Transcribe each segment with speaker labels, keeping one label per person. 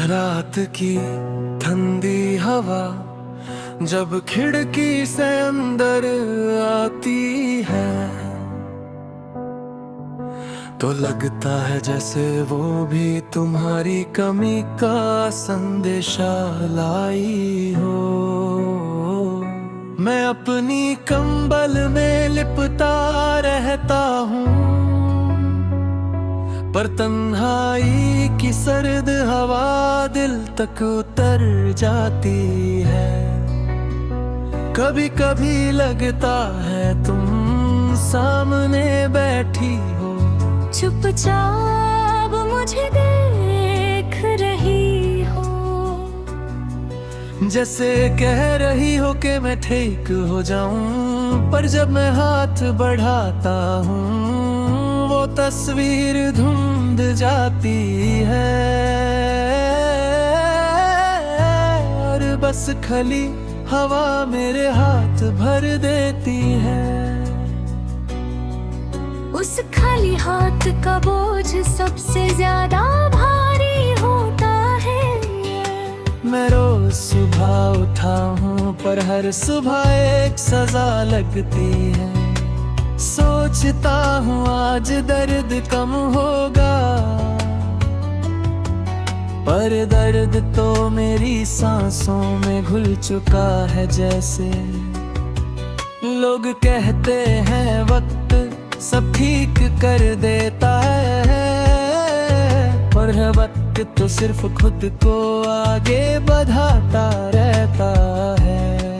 Speaker 1: रात की ठंडी हवा जब खिड़की से अंदर आती है तो लगता है जैसे वो भी तुम्हारी कमी का संदेशा लाई हो। मैं अपनी कंबल में लिपटा रहता हूँ, पर तन्हाई की सर्द हवा दिल तक उतर जाती है। कभी कभी लगता है तुम सामने बैठी हो,
Speaker 2: चुपचाप मुझे देख रही हो,
Speaker 1: जैसे कह रही हो कि मैं ठीक हो जाऊं। पर जब मैं हाथ बढ़ाता हूँ वो तस्वीर धुंध जाती है और बस खली हवा मेरे हाथ भर देती है।
Speaker 2: उस खाली हाथ का बोझ सबसे ज्यादा भारी होता है।
Speaker 1: मैं रोज सुबह उठा हूँ पर हर सुबह एक सजा लगती है। सोचता हूँ आज दर्द कम होगा, पर दर्द तो मेरी सांसों में घुल चुका है। जैसे लोग कहते हैं वक्त सब ठीक कर देता है, पर वक्त तो सिर्फ खुद को आगे बढ़ाता रहता है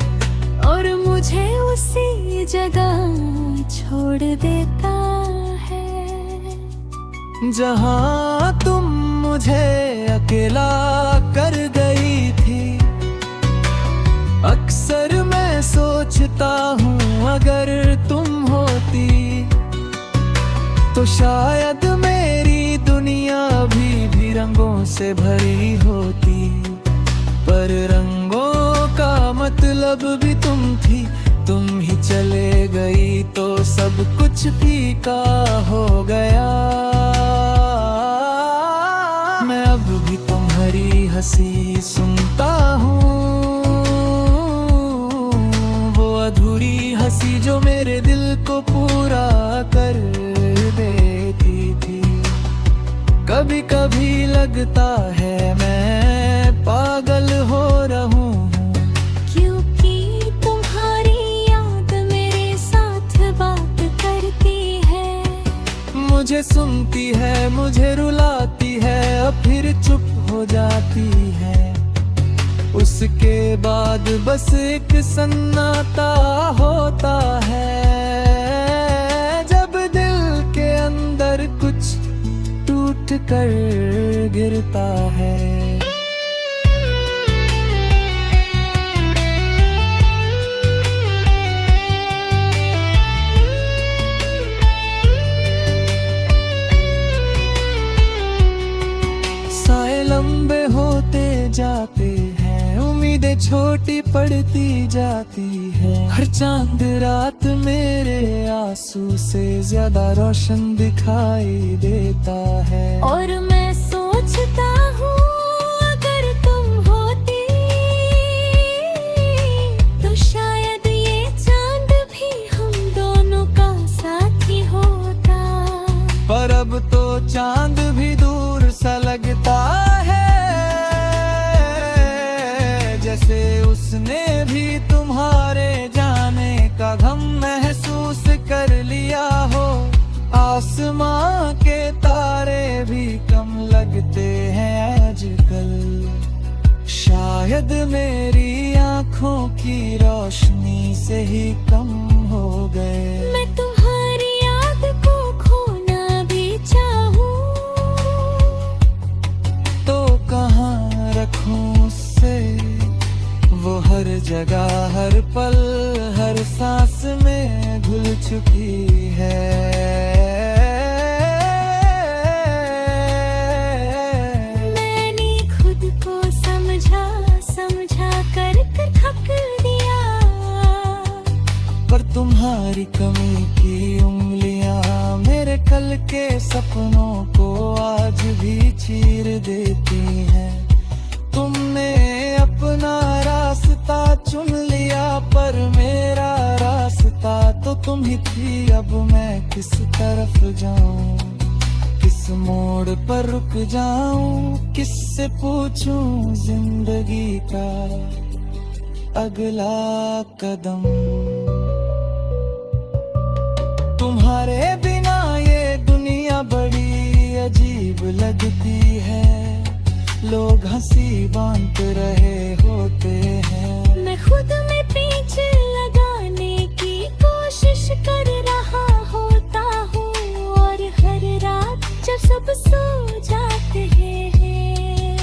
Speaker 2: और मुझे उसी जगह छोड़ देता है
Speaker 1: जहां तुम मुझे अकेला कर गई थी। अक्सर मैं सोचता हूँ अगर तुम होती तो शायद मेरी दुनिया भी रंगों से भरी होती। पर रंगों का मतलब भी तुम थी, तुम ही चले गई तो सब कुछ फीका हो गया। मैं अब भी तुम्हारी हंसी सुनता हूँ, वो अधूरी हंसी जो मेरे दिल को पूरा कर देती थी। कभी कभी लगता है मैं पागल हो रहूं हूँ,
Speaker 2: क्योंकि तुम्हारी याद मेरे साथ बात करती है।
Speaker 1: मुझे सुनती है, मुझे रुलाती है, अब फिर चुप हो जाती है। उसके बाद बस एक सन्नाटा होता है जब दिल के अंदर कुछ टूट कर गिरता है। साए लंबे होते जाते हैं, उम्मीदें छोटी पड़ती जाती है। हर चांद रात मेरे आंसू से ज्यादा रोशन दिखाई देता है।
Speaker 2: और मैं सोचता हूँ अगर तुम होती तो शायद ये चांद भी हम दोनों का साथी होता।
Speaker 1: पर अब तो चांद भी दूर सा लगता है, जैसे उसने भी तुम्हारे जाने का गम महसूस कर लिया हो। आसमां के तारे भी कम लगते हैं आजकल, शायद मेरी आंखों की रोशनी से ही कम हो गए।
Speaker 2: मैं तुम्हारी याद को खोना भी चाहूँ
Speaker 1: तो कहाँ रखूं उससे, वो हर जगह हर पल हर सांस में घुल चुकी है।
Speaker 2: मैंने खुद को समझा समझा कर थक दिया,
Speaker 1: पर तुम्हारी कमी की उंगलियां मेरे कल के सपनों को आज भी चीर देती हैं। तुम ही थी, अब मैं किस तरफ जाऊं, किस मोड़ पर रुक जाऊं, किससे पूछूं जिंदगी का अगला कदम। तुम्हारे बिना ये दुनिया बड़ी अजीब लगती है, लोग हंसी बांट रहे होते हैं।
Speaker 2: मैं खुद में पेच लगाने की कोशिश कर रहा होता हूँ, और हर रात जब सब सो जाते हैं,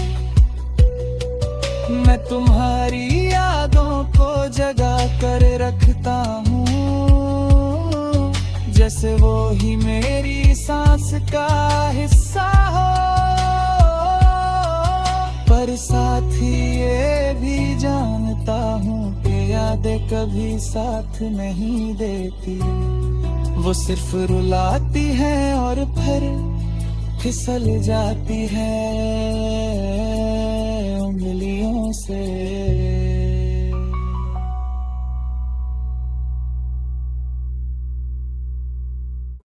Speaker 1: मैं तुम्हारी यादों को जगा कर रखता हूँ, जैसे वो ही मेरी सांस का हिस्सा हो। पर साथ ही ये भी जानता हूँ कि यादें कभी साथ नहीं देती, वो सिर्फ रुलाती है और फिर फिसल जाती है।